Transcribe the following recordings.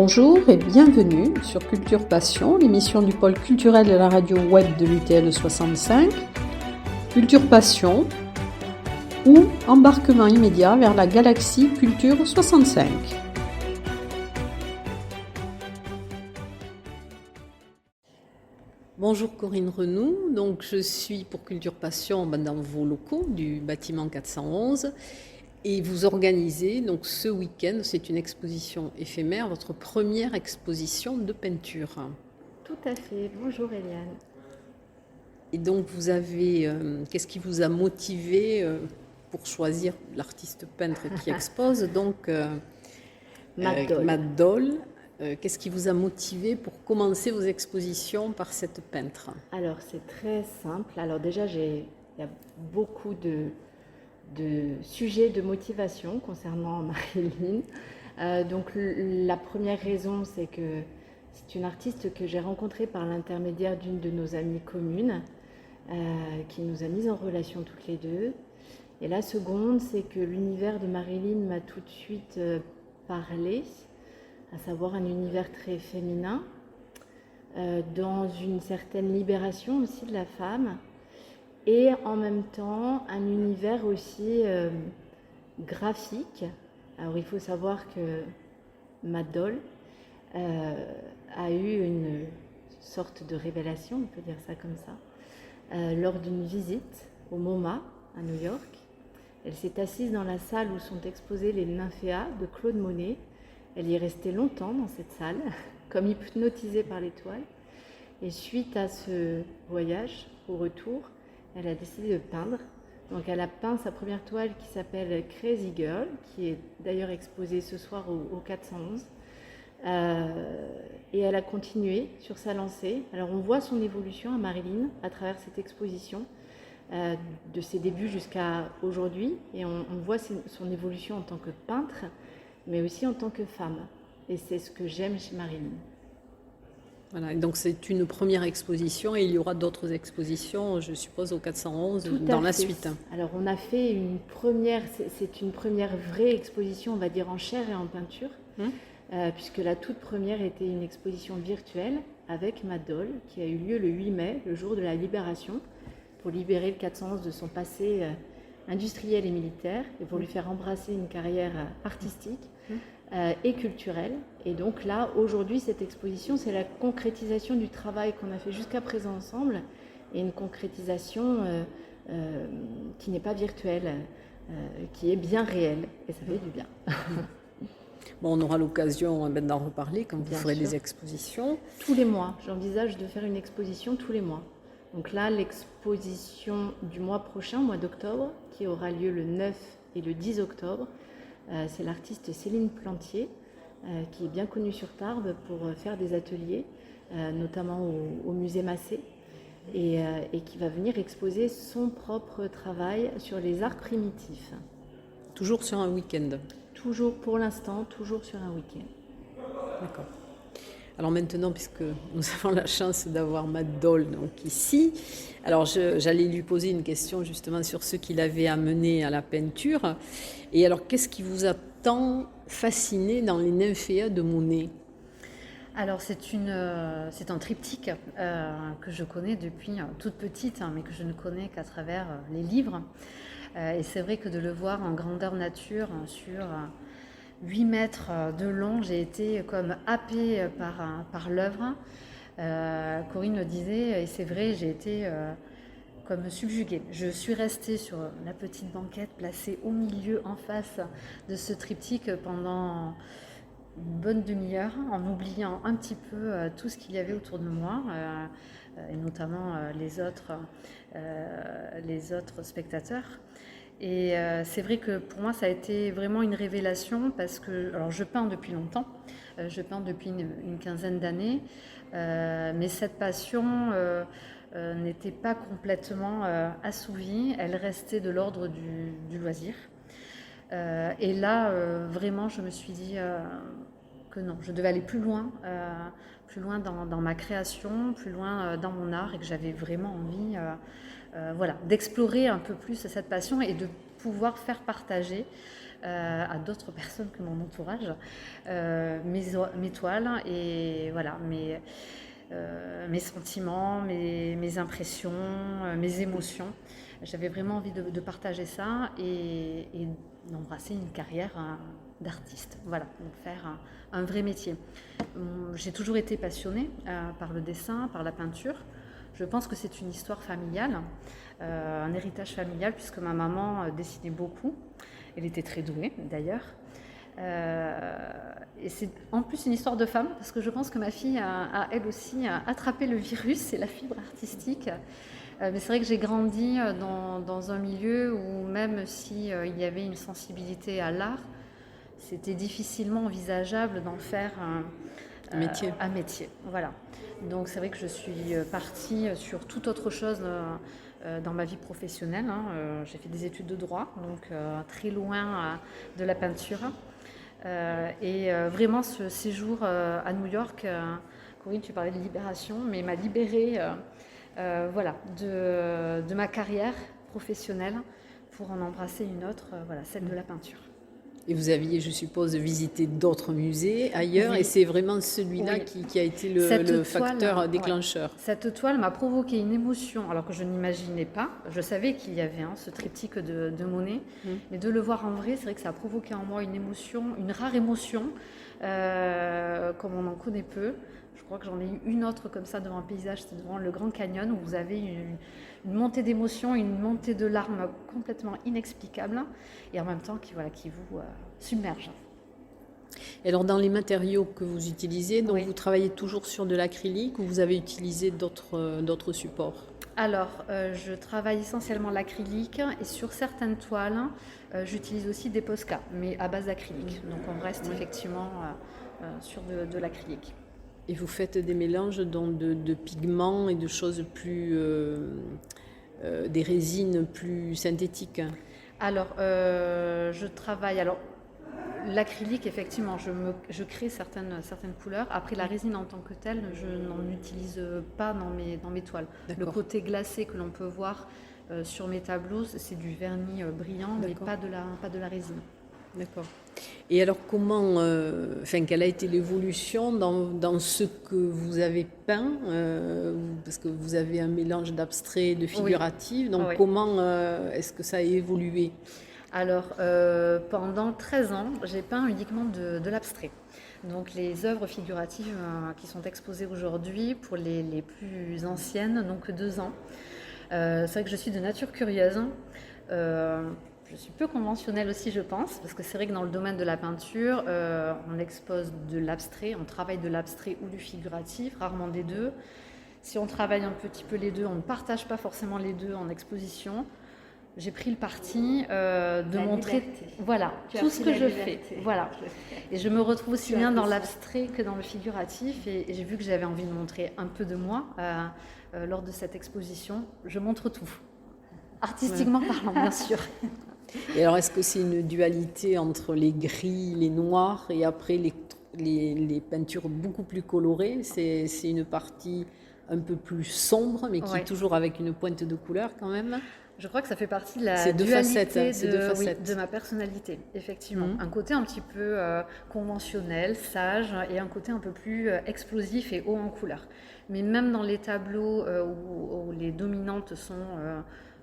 Bonjour et bienvenue sur Culture Passion, l'émission du pôle culturel de la radio web de l'UTL 65. Culture Passion ou embarquement immédiat vers la galaxie Culture 65. Bonjour Corinne Renoux, donc je suis pour Culture Passion dans vos locaux du bâtiment 411 et vous organisez donc ce week-end, c'est une exposition éphémère, votre première exposition de peinture. Tout à fait, bonjour Eliane. Et donc vous avez, qu'est-ce qui vous a motivé pour choisir l'artiste peintre qui expose, donc Matt Dole. Qu'est-ce qui vous a motivé pour commencer vos expositions par cette peintre? Alors c'est très simple. Alors déjà il y a beaucoup de sujets de motivation concernant Marilyn. Donc la première raison, c'est que c'est une artiste que j'ai rencontrée par l'intermédiaire d'une de nos amies communes qui nous a mis en relation toutes les deux. Et la seconde, c'est que l'univers de Marilyn m'a tout de suite parlé, à savoir un univers très féminin, dans une certaine libération aussi de la femme, et en même temps un univers aussi graphique. Alors il faut savoir que Matt Dole a eu une sorte de révélation, on peut dire ça comme ça, lors d'une visite au MoMA à New York. Elle s'est assise dans la salle où sont exposées les nymphéas de Claude Monet. Elle y est restée longtemps dans cette salle, comme hypnotisée par l'étoile. Et suite à ce voyage, au retour, elle a décidé de peindre. Donc elle a peint sa première toile qui s'appelle Crazy Girl, qui est d'ailleurs exposée ce soir au 411. Et elle a continué sur sa lancée. Alors on voit son évolution à Marilyn à travers cette exposition, de ses débuts jusqu'à aujourd'hui. Et on voit son évolution en tant que peintre, mais aussi en tant que femme. Et c'est ce que j'aime chez Marilyn. Voilà, donc c'est une première exposition et il y aura d'autres expositions, je suppose, au 411 dans la suite. Alors on a fait une première, c'est une première vraie exposition, on va dire en chair et en peinture, puisque la toute première était une exposition virtuelle avec Matt Dole, qui a eu lieu le 8 mai, le jour de la libération, pour libérer le 411 de son passé industriel et militaire, et pour lui faire embrasser une carrière artistique et culturelle. Et donc là, aujourd'hui, cette exposition, c'est la concrétisation du travail qu'on a fait jusqu'à présent ensemble, et une concrétisation qui n'est pas virtuelle, qui est bien réelle, et ça fait du bien. Bon, on aura l'occasion d'en reparler quand vous ferez des expositions. Tous les mois, j'envisage de faire une exposition tous les mois. Donc là, l'exposition du mois prochain, mois d'octobre, qui aura lieu le 9 et le 10 octobre, c'est l'artiste Céline Plantier, qui est bien connue sur Tarbes pour faire des ateliers, notamment au musée Massé, et qui va venir exposer son propre travail sur les arts primitifs. Toujours sur un week-end? Toujours, pour l'instant, toujours sur un week-end. D'accord. Alors maintenant, puisque nous avons la chance d'avoir Matt Dole donc ici, alors j'allais lui poser une question justement sur ce qui l'avait amené à la peinture. Et alors, qu'est-ce qui vous a tant fasciné dans les nymphéas de Monet? Alors c'est un triptyque que je connais depuis toute petite, mais que je ne connais qu'à travers les livres. Et c'est vrai que de le voir en grandeur nature sur 8 mètres de long, j'ai été comme happée par l'œuvre. Corinne le disait, et c'est vrai, j'ai été comme subjuguée. Je suis restée sur la petite banquette placée au milieu, en face de ce triptyque pendant une bonne demi-heure, en oubliant un petit peu tout ce qu'il y avait autour de moi, et notamment les autres spectateurs. Et c'est vrai que pour moi, ça a été vraiment une révélation parce que, alors je peins depuis longtemps, je peins depuis une quinzaine d'années, mais cette passion n'était pas complètement assouvie, elle restait de l'ordre du loisir. Et là, vraiment, je me suis dit que non, je devais aller plus loin dans ma création, plus loin dans mon art, et que j'avais vraiment envie d'explorer un peu plus cette passion et de pouvoir faire partager à d'autres personnes que mon entourage mes toiles et voilà, mes sentiments, mes impressions, mes émotions. J'avais vraiment envie de partager ça et d'embrasser une carrière d'artiste, voilà, donc faire un vrai métier. J'ai toujours été passionnée par le dessin, par la peinture. Je pense que c'est une histoire familiale, un héritage familial, puisque ma maman dessinait beaucoup. Elle était très douée, d'ailleurs. Et c'est en plus une histoire de femme, parce que je pense que ma fille a elle aussi attrapé le virus et la fibre artistique. Mais c'est vrai que j'ai grandi dans un milieu où même si il y avait une sensibilité à l'art, c'était difficilement envisageable d'en faire un métier. Voilà. Donc c'est vrai que je suis partie sur toute autre chose dans ma vie professionnelle. J'ai fait des études de droit, donc très loin de la peinture. Et vraiment ce séjour à New York, Corinne, tu parlais de libération, mais m'a libérée voilà, de ma carrière professionnelle pour en embrasser une autre, voilà, celle de la peinture. Et vous aviez, je suppose, visité d'autres musées ailleurs, Oui. et c'est vraiment celui-là qui a été le facteur déclencheur. Ouais. Cette toile m'a provoqué une émotion, alors que je n'imaginais pas. Je savais qu'il y avait ce triptyque de Monet, mais de le voir en vrai, c'est vrai que ça a provoqué en moi une émotion, une rare émotion, comme on en connaît peu. Je crois que j'en ai eu une autre comme ça devant un paysage, c'était devant le Grand Canyon, où vous avez une montée d'émotions, une montée de larmes complètement inexplicable, et en même temps qui vous submerge. Et alors, dans les matériaux que vous utilisez, donc Oui. vous travaillez toujours sur de l'acrylique ou vous avez utilisé d'autres supports? Alors, je travaille essentiellement l'acrylique et sur certaines toiles, j'utilise aussi des Posca, mais à base d'acrylique. Donc, on reste effectivement sur de l'acrylique. Et vous faites des mélanges donc de pigments et de choses plus... des résines plus synthétiques? Alors, je travaille... Alors, l'acrylique, effectivement, je crée certaines couleurs. Après, la résine en tant que telle, je n'en utilise pas dans mes toiles. Le côté glacé que l'on peut voir sur mes tableaux, c'est du vernis brillant, mais pas de la résine. D'accord. Et alors, quelle a été l'évolution dans ce que vous avez peint, parce que vous avez un mélange d'abstrait et de figuratif, oui. Donc oui. Comment est-ce que ça a évolué? Alors, pendant 13 ans, j'ai peint uniquement de l'abstrait. Donc, les œuvres figuratives qui sont exposées aujourd'hui, pour les plus anciennes, n'ont que 2 ans. C'est vrai que je suis de nature curieuse. Je suis peu conventionnelle aussi, je pense, parce que c'est vrai que dans le domaine de la peinture, on expose de l'abstrait, on travaille de l'abstrait ou du figuratif, rarement des deux. Si on travaille un petit peu les deux, on ne partage pas forcément les deux en exposition. J'ai pris le parti de montrer voilà, tout ce que je fais. Voilà. Et je me retrouve aussi bien dans l'abstrait que dans le figuratif. Et j'ai vu que j'avais envie de montrer un peu de moi lors de cette exposition. Je montre tout. Artistiquement parlant, bien sûr. Et alors, est-ce que c'est une dualité entre les gris, les noirs et après les peintures beaucoup plus colorées? C'est une partie un peu plus sombre, mais qui est toujours avec une pointe de couleur quand même. Je crois que ça fait partie de la dualité de ma personnalité, effectivement. Un côté un petit peu conventionnel, sage, et un côté un peu plus explosif et haut en couleur. Mais même dans les tableaux où les dominantes sont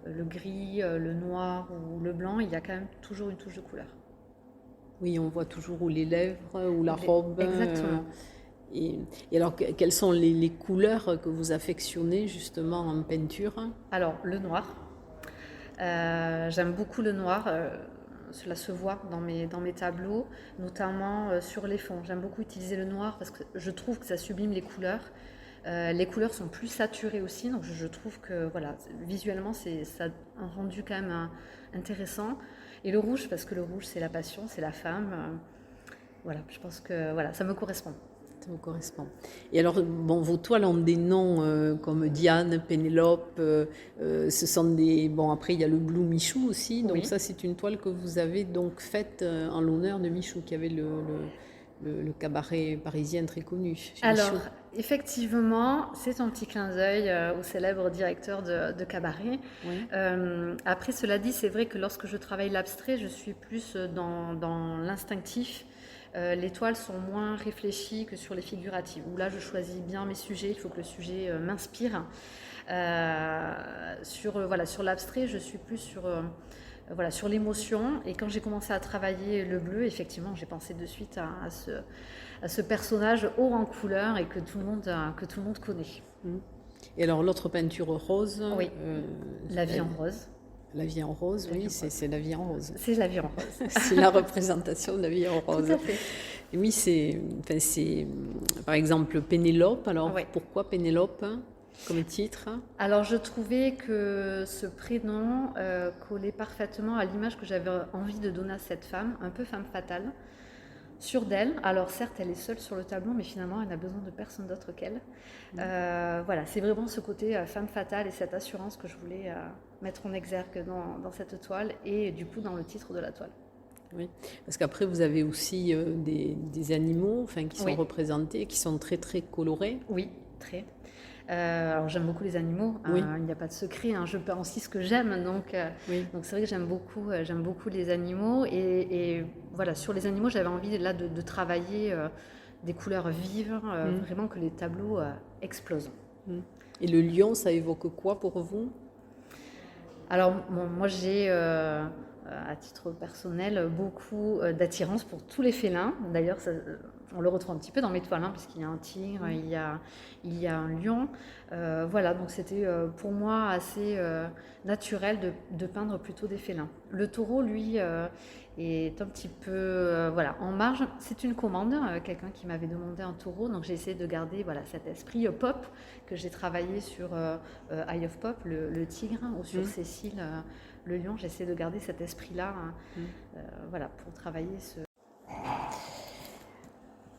le gris, le noir ou le blanc, il y a quand même toujours une touche de couleur. Oui, on voit toujours ou les lèvres ou la robe. Exactement. Et alors, quelles sont les couleurs que vous affectionnez justement en peinture? Alors, le noir. J'aime beaucoup le noir, cela se voit dans mes tableaux, notamment sur les fonds. J'aime beaucoup utiliser le noir parce que je trouve que ça sublime les couleurs. Les couleurs sont plus saturées aussi, donc je trouve que voilà, visuellement ça a un rendu quand même intéressant. Et le rouge, parce que le rouge c'est la passion, c'est la femme. Voilà, je pense que voilà, ça me correspond. Ça vous correspond. Et alors, bon, vos toiles ont des noms comme Diane, Pénélope. Ce sont des. Bon, après il y a le Blue Michou aussi. Donc ça, c'est une toile que vous avez donc faite en l'honneur de Michou, qui avait le cabaret parisien très connu. Alors, effectivement, c'est un petit clin d'œil au célèbre directeur de cabaret. Oui. Après, cela dit, c'est vrai que lorsque je travaille l'abstrait, je suis plus dans l'instinctif. Les toiles sont moins réfléchies que sur les figuratives, où là, je choisis bien mes sujets, il faut que le sujet m'inspire. Sur l'abstrait, je suis plus sur l'émotion. Et quand j'ai commencé à travailler le bleu, effectivement, j'ai pensé de suite à ce personnage haut en couleur et que tout le monde connaît. Et alors l'autre peinture rose, Oui, La vie en rose. La vie en rose, oui, c'est la vie en rose. C'est la vie en rose. C'est la représentation de la vie en rose. Tout à fait. Et oui, c'est par exemple Pénélope. Alors Oui. pourquoi Pénélope comme titre? Alors je trouvais que ce prénom collait parfaitement à l'image que j'avais envie de donner à cette femme, un peu femme fatale, sûre d'elle. Alors certes, elle est seule sur le tableau, mais finalement, elle n'a besoin de personne d'autre qu'elle. Voilà, c'est vraiment ce côté femme fatale et cette assurance que je voulais mettre en exergue dans cette toile et du coup dans le titre de la toile. Oui, parce qu'après vous avez aussi des animaux qui sont Oui. représentés, qui sont très très colorés. Oui, très. Alors j'aime beaucoup les animaux, Oui. Il n'y a pas de secret, je peins aussi ce que j'aime, donc c'est vrai que j'aime beaucoup les animaux et voilà, sur les animaux j'avais envie là de travailler des couleurs vives, vraiment que les tableaux explosent. Et le lion, ça évoque quoi pour vous? Alors moi j'ai à titre personnel beaucoup d'attirance pour tous les félins. D'ailleurs, on le retrouve un petit peu dans mes toiles, puisqu'il y a un tigre, il y a un lion. Voilà, donc c'était pour moi assez naturel de peindre plutôt des félins. Le taureau, lui, est un petit peu en marge. C'est une commande, quelqu'un qui m'avait demandé un taureau, donc j'ai essayé de garder cet esprit pop que j'ai travaillé sur Eye of Pop, le tigre, ou sur Cécile, le lion. J'essaie de garder cet esprit-là pour travailler ce...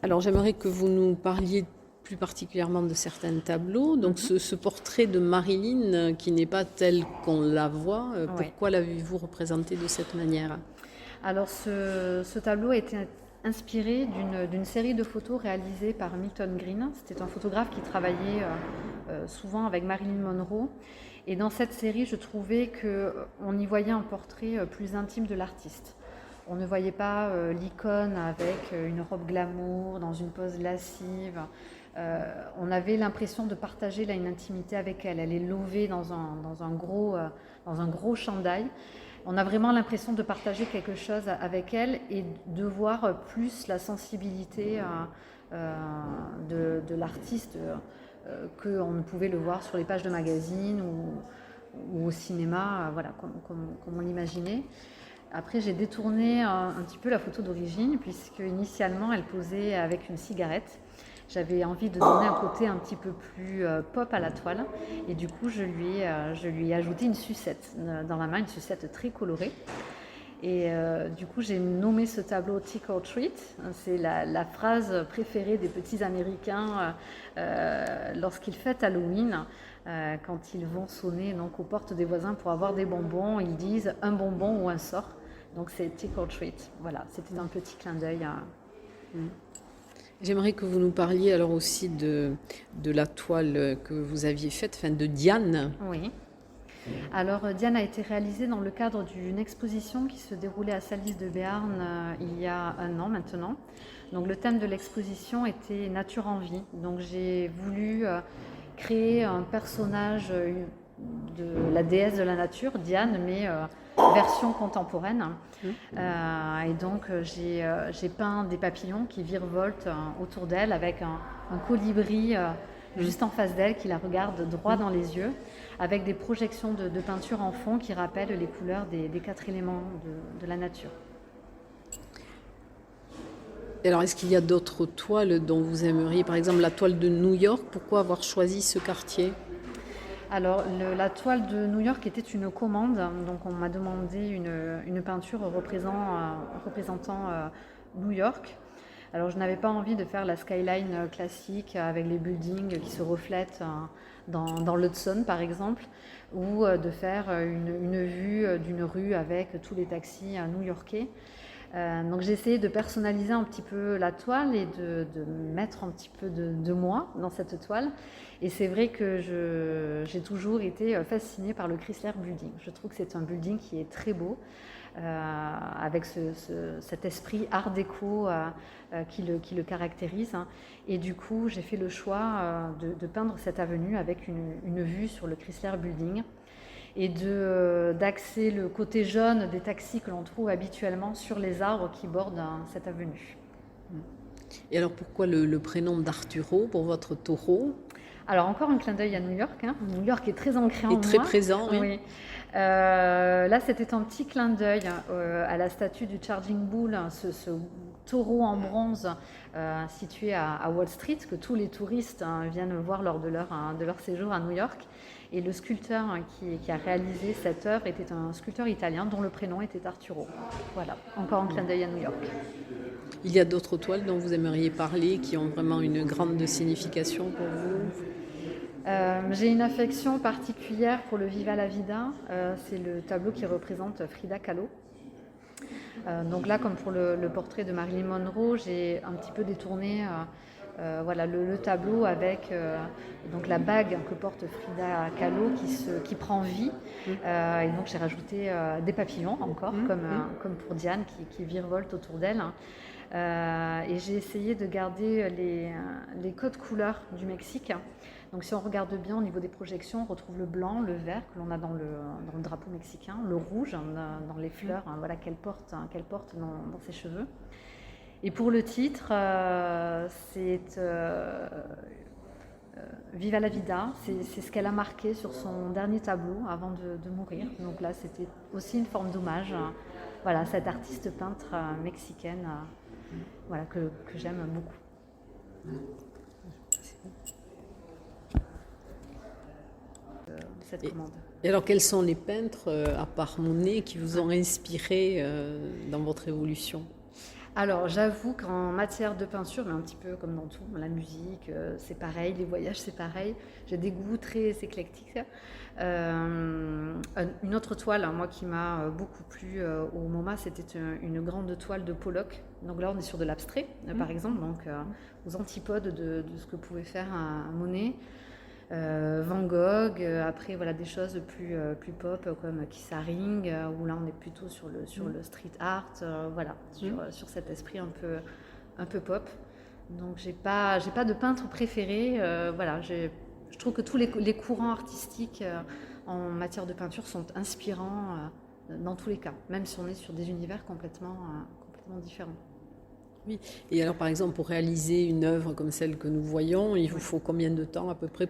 Alors j'aimerais que vous nous parliez plus particulièrement de certains tableaux. Donc ce portrait de Marilyn qui n'est pas tel qu'on la voit, pourquoi l'avez-vous représenté de cette manière? Alors ce tableau a été inspiré d'une série de photos réalisées par Milton Green. C'était un photographe qui travaillait souvent avec Marilyn Monroe. Et dans cette série, je trouvais qu'on y voyait un portrait plus intime de l'artiste. On ne voyait pas l'icône avec une robe glamour, dans une pose lascive. On avait l'impression de partager là une intimité avec elle. Elle est levée dans un gros chandail. On a vraiment l'impression de partager quelque chose avec elle et de voir plus la sensibilité de l'artiste qu'on ne pouvait le voir sur les pages de magazines ou au cinéma, comme on l'imaginait. Après, j'ai détourné un petit peu la photo d'origine, puisque initialement, elle posait avec une cigarette. J'avais envie de donner un côté un petit peu plus pop à la toile. Et du coup, je lui ai ajouté une sucette dans la main, une sucette très colorée. Et du coup, j'ai nommé ce tableau Trick or Treat. C'est la phrase préférée des petits Américains lorsqu'ils fêtent Halloween. Quand ils vont sonner aux portes des voisins pour avoir des bonbons, ils disent un bonbon ou un sort. Donc c'est Trick or Treat. Voilà, c'était un petit clin d'œil. J'aimerais que vous nous parliez alors aussi de la toile que vous aviez faite, de Diane. Oui. Alors Diane a été réalisée dans le cadre d'une exposition qui se déroulait à Salis de Béarn il y a 1 an maintenant. Donc le thème de l'exposition était Nature en vie. Donc j'ai voulu créer un personnage de la déesse de la nature, Diane, mais version contemporaine. Et donc j'ai peint des papillons qui virevoltent autour d'elle avec un colibri juste en face d'elle qui la regarde droit dans les yeux, avec des projections de peinture en fond qui rappellent les couleurs des 4 éléments de la nature. Alors, est-ce qu'il y a d'autres toiles dont vous aimeriez, par exemple la toile de New York? Pourquoi avoir choisi ce quartier? Alors, la toile de New York était une commande, donc on m'a demandé une peinture représentant New York. Alors, je n'avais pas envie de faire la skyline classique avec les buildings qui se reflètent dans l'Hudson, par exemple, ou de faire une vue d'une rue avec tous les taxis new-yorkais. Donc j'ai essayé de personnaliser un petit peu la toile et de mettre un petit peu de moi dans cette toile. Et c'est vrai que j'ai toujours été fascinée par le Chrysler Building. Je trouve que c'est un building qui est très beau, avec cet esprit art déco qui le caractérise. Et du coup, j'ai fait le choix de peindre cette avenue avec une vue sur le Chrysler Building et d'axer le côté jaune des taxis que l'on trouve habituellement sur les arbres qui bordent cette avenue. Et alors pourquoi le prénom d'Arturo pour votre taureau? Alors encore un clin d'œil à New York. New York est très ancré en moi. Et très présent, oui. Oui. Là, c'était un petit clin d'œil à la statue du Charging Bull, ce taureau en bronze situé à Wall Street, que tous les touristes viennent voir lors de leur séjour à New York. Et le sculpteur qui a réalisé cette œuvre était un sculpteur italien dont le prénom était Arturo. Voilà, encore un clin d'œil à New York. Il y a d'autres toiles dont vous aimeriez parler qui ont vraiment une grande signification pour vous? J'ai une affection particulière pour le Viva la Vida. C'est le tableau qui représente Frida Kahlo. Donc là, comme pour le portrait de Marilyn Monroe, j'ai un petit peu détourné le tableau avec donc la bague que porte Frida Kahlo qui prend vie. Et donc j'ai rajouté des papillons encore, comme pour Diane qui virevolte autour d'elle. Et j'ai essayé de garder les codes couleurs du Mexique. Donc si on regarde bien au niveau des projections, on retrouve le blanc, le vert que l'on a dans le drapeau mexicain, le rouge dans les fleurs qu'elle porte dans ses cheveux. Et pour le titre, c'est Viva la Vida, c'est ce qu'elle a marqué sur son dernier tableau avant de mourir. Donc là, c'était aussi une forme d'hommage à cette artiste peintre mexicaine que j'aime beaucoup. Cette commande. Et alors, quels sont les peintres, à part Monet, qui vous ont inspiré dans votre évolution? Alors, j'avoue qu'en matière de peinture, mais un petit peu comme dans tout, la musique, c'est pareil, les voyages, c'est pareil. J'ai des goûts très éclectiques. Une autre toile, moi, qui m'a beaucoup plu au MoMA, c'était une grande toile de Pollock. Donc là, on est sur de l'abstrait, par exemple, donc aux antipodes de ce que pouvait faire un Monet. Van Gogh, après des choses plus pop comme Keith Haring, où là on est plutôt sur le street art, sur cet esprit un peu pop. Donc j'ai pas de peintre préféré. Je trouve que tous les courants artistiques en matière de peinture sont inspirants dans tous les cas, même si on est sur des univers complètement différents. Oui. Et alors, par exemple, pour réaliser une œuvre comme celle que nous voyons, il vous faut combien de temps à peu près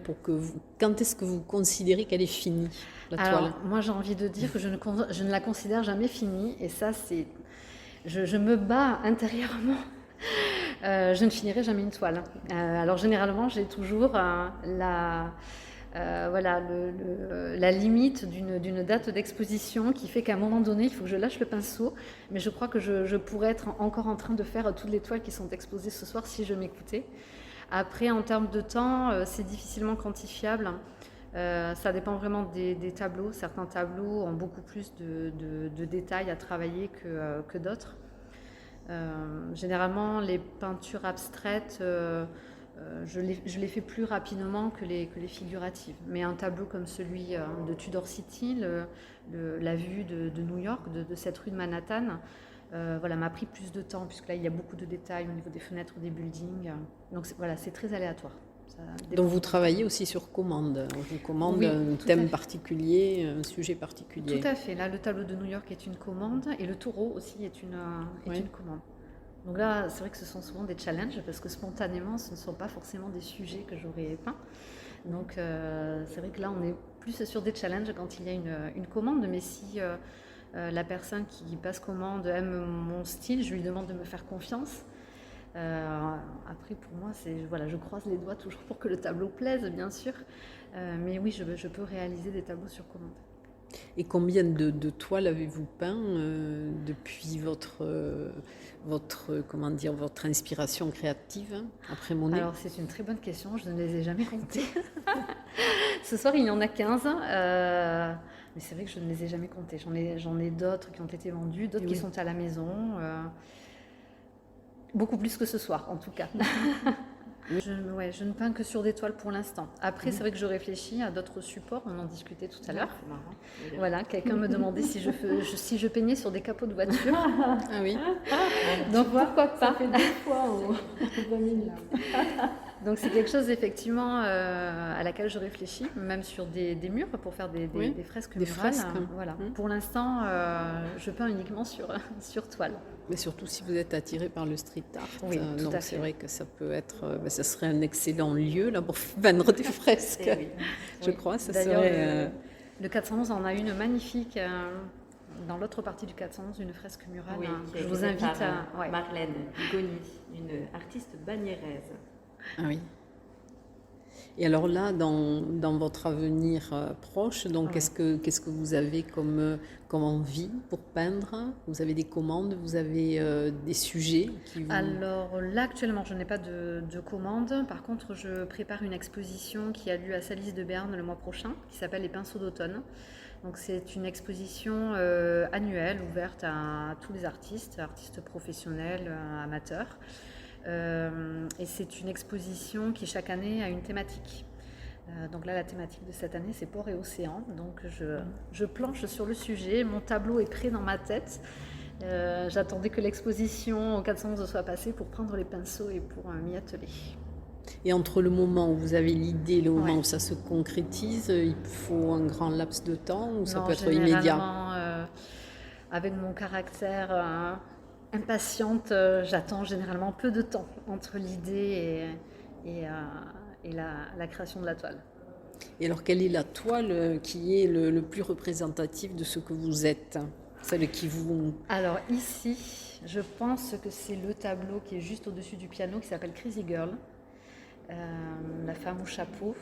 quand est-ce que vous considérez qu'elle est finie, la toile? Alors, moi, j'ai envie de dire que je ne la considère jamais finie. Et ça, je me bats intérieurement. Je ne finirai jamais une toile. Alors, généralement, j'ai toujours la limite d'une date d'exposition qui fait qu'à un moment donné, il faut que je lâche le pinceau. Mais je crois que je pourrais être encore en train de faire toutes les toiles qui sont exposées ce soir si je m'écoutais. Après, en termes de temps, c'est difficilement quantifiable. Ça dépend vraiment des tableaux. Certains tableaux ont beaucoup plus de détails à travailler que d'autres. Généralement, les peintures abstraites... je les fais plus rapidement que les figuratives. Mais un tableau comme celui de Tudor City, la vue de New York, de cette rue de Manhattan, m'a pris plus de temps, puisque là, il y a beaucoup de détails au niveau des fenêtres, des buildings. Donc c'est très aléatoire. Donc vous travaillez aussi sur commande. On vous commande un thème particulier, un sujet particulier. Tout à fait. Là, le tableau de New York est une commande et le taureau aussi est une commande. Donc là, c'est vrai que ce sont souvent des challenges parce que spontanément, ce ne sont pas forcément des sujets que j'aurais peints. Donc c'est vrai que là, on est plus sur des challenges quand il y a une commande. Mais si la personne qui passe commande aime mon style, je lui demande de me faire confiance. Après, pour moi, je croise les doigts toujours pour que le tableau plaise, bien sûr. Mais oui, je peux réaliser des tableaux sur commande. Et combien de toiles avez-vous peint depuis votre inspiration créative après Monet? Alors, c'est une très bonne question, je ne les ai jamais comptées. Ce soir, il y en a 15. Mais c'est vrai que je ne les ai jamais comptés. J'en ai d'autres qui ont été vendus, d'autres qui sont à la maison. Beaucoup plus que ce soir, en tout cas. Je ne peins que sur des toiles pour l'instant. Après, c'est vrai que je réfléchis à d'autres supports. On en discutait tout à l'heure. C'est marrant. Voilà, quelqu'un me demandait si je peignais sur des capots de voiture. Ah oui. Donc pourquoi pas. Ça fait 2 fois au 20 000 là. Donc c'est quelque chose effectivement à laquelle je réfléchis, même sur des murs pour faire des fresques des murales. fresques. Voilà. Pour l'instant, je peins uniquement sur toile. Mais surtout si vous êtes attiré par le street art. Oui, tout donc à c'est fait. vrai que ça peut être, ça serait un excellent lieu là pour peindre des fresques. Oui. Je crois, ça D'ailleurs, serait. le 411 en a une magnifique dans l'autre partie du 411, une fresque murale. Oui, Que je vous invite à. Ouais. Marlène Goni, une artiste bagnéraise. Ah oui. Et alors là, dans votre avenir proche, donc Ouais. qu'est-ce que vous avez comme envie pour peindre? Vous avez des commandes, vous avez des sujets qui vous... Alors là, actuellement, je n'ai pas de commande. Par contre, je prépare une exposition qui a lieu à Salis de Berne le mois prochain, qui s'appelle Les Pinceaux d'automne. Donc c'est une exposition annuelle ouverte à tous les artistes professionnels, amateurs. Et c'est une exposition qui chaque année a une thématique. Donc là, la thématique de cette année, c'est port et océan. Donc je planche sur le sujet. Mon tableau est prêt dans ma tête. J'attendais que l'exposition au 411 soit passée pour prendre les pinceaux et pour m'y atteler. Et entre le moment où vous avez l'idée et le moment Ouais. où ça se concrétise, il faut un grand laps de temps ou ça Non, peut être immédiat? généralement, avec mon caractère impatiente, j'attends généralement peu de temps entre l'idée et la création de la toile. Et alors, quelle est la toile qui est le plus représentatif de ce que vous êtes? Celle qui vous... Alors ici, je pense que c'est le tableau qui est juste au-dessus du piano qui s'appelle Crazy Girl, la femme au chapeau,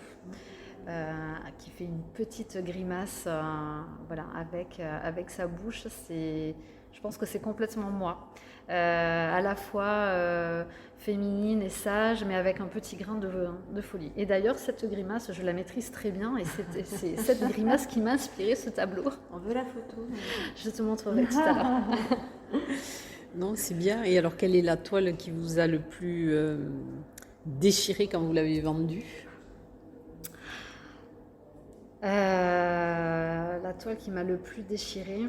qui fait une petite grimace voilà, avec sa bouche. Je pense que c'est complètement moi. À la fois féminine et sage, mais avec un petit grain de folie. Et d'ailleurs, cette grimace, je la maîtrise très bien, et c'est cette grimace qui m'a inspiré ce tableau. On veut la photo. Je te montrerai tout à l'heure. Non, c'est bien. Et alors, quelle est la toile qui vous a le plus déchiré quand vous l'avez vendue? La toile qui m'a le plus déchirée,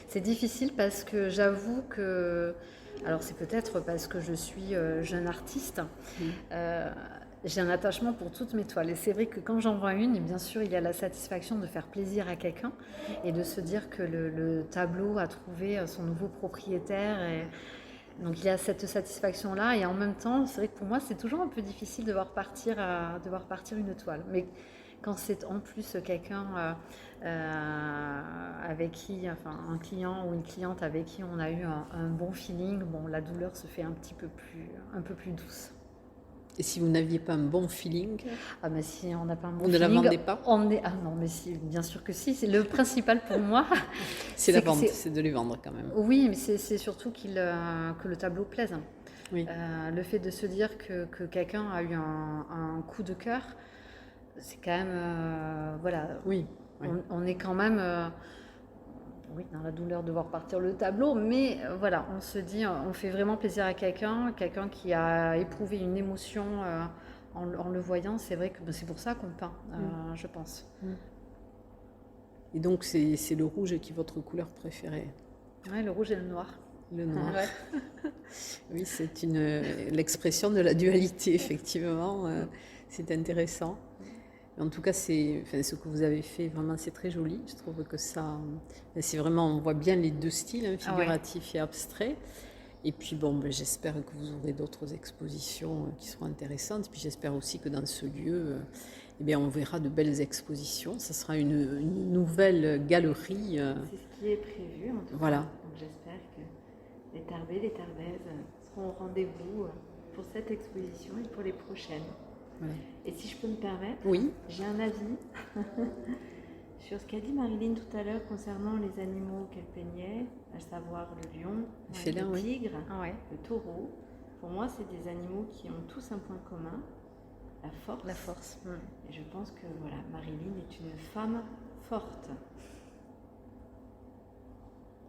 c'est difficile parce que j'avoue que, alors c'est peut-être parce que je suis jeune artiste, j'ai un attachement pour toutes mes toiles. Et c'est vrai que quand j'en vois une, et bien sûr, il y a la satisfaction de faire plaisir à quelqu'un et de se dire que le tableau a trouvé son nouveau propriétaire. Donc il y a cette satisfaction-là. Et en même temps, c'est vrai que pour moi, c'est toujours un peu difficile de voir partir une toile. Mais quand c'est en plus quelqu'un avec qui, enfin un client ou une cliente avec qui on a eu un bon feeling, bon, la douleur se fait un peu plus douce. Et si vous n'aviez pas un bon feeling, Ah mais si on n'a pas un bon vous ne la feeling, vendez pas? ah non mais si, bien sûr que si. C'est le principal pour moi. C'est la que vente, c'est de les vendre quand même. Oui, mais c'est surtout que le tableau plaise. Oui. Le fait de se dire que quelqu'un a eu un coup de cœur, c'est quand même voilà. Oui. Oui. On est quand même oui, dans la douleur de voir partir le tableau, mais voilà, on se dit, on fait vraiment plaisir à quelqu'un qui a éprouvé une émotion en le voyant. C'est vrai que c'est pour ça qu'on peint, je pense. Et donc, c'est le rouge qui est votre couleur préférée? Ouais, le rouge et le noir. Le noir. Ouais. Oui, c'est l'expression de la dualité, effectivement. C'est intéressant. En tout cas, ce que vous avez fait, vraiment, c'est très joli. Je trouve que ça, c'est vraiment, on voit bien les deux styles, hein, figuratif et abstrait. Et puis, bon, j'espère que vous aurez d'autres expositions qui seront intéressantes. Et puis, j'espère aussi que dans ce lieu, eh bien, on verra de belles expositions. Ça sera une nouvelle galerie. C'est ce qui est prévu, en tout Voilà. cas. Donc, j'espère que les Tarbais, les Tarbaises seront au rendez-vous pour cette exposition et pour les prochaines. Voilà. Et si je peux me permettre, Oui. j'ai un avis sur ce qu'a dit Marilyn tout à l'heure concernant les animaux qu'elle peignait, à savoir le lion, Félin, le oui. tigre, Ouais. le taureau. Pour moi, c'est des animaux qui ont tous un point commun, la force. La force. Et je pense que voilà, Marilyn est une femme forte.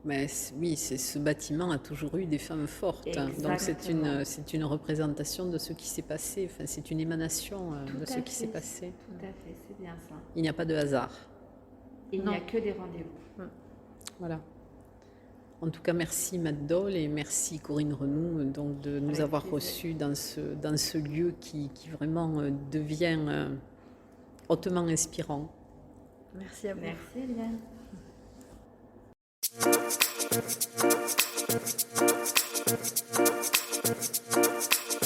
Mais oui, ce bâtiment a toujours eu des femmes fortes. Donc c'est une représentation de ce qui s'est passé. Enfin, c'est une émanation de ce qui s'est passé. Tout à fait, c'est bien ça. Il n'y a pas de hasard. Il n'y a que des rendez-vous. Voilà. En tout cas, merci Matt Dole et merci Corinne Renoux donc, de nous avoir reçus dans ce lieu qui vraiment devient hautement inspirant. Merci à vous. Merci Eliane.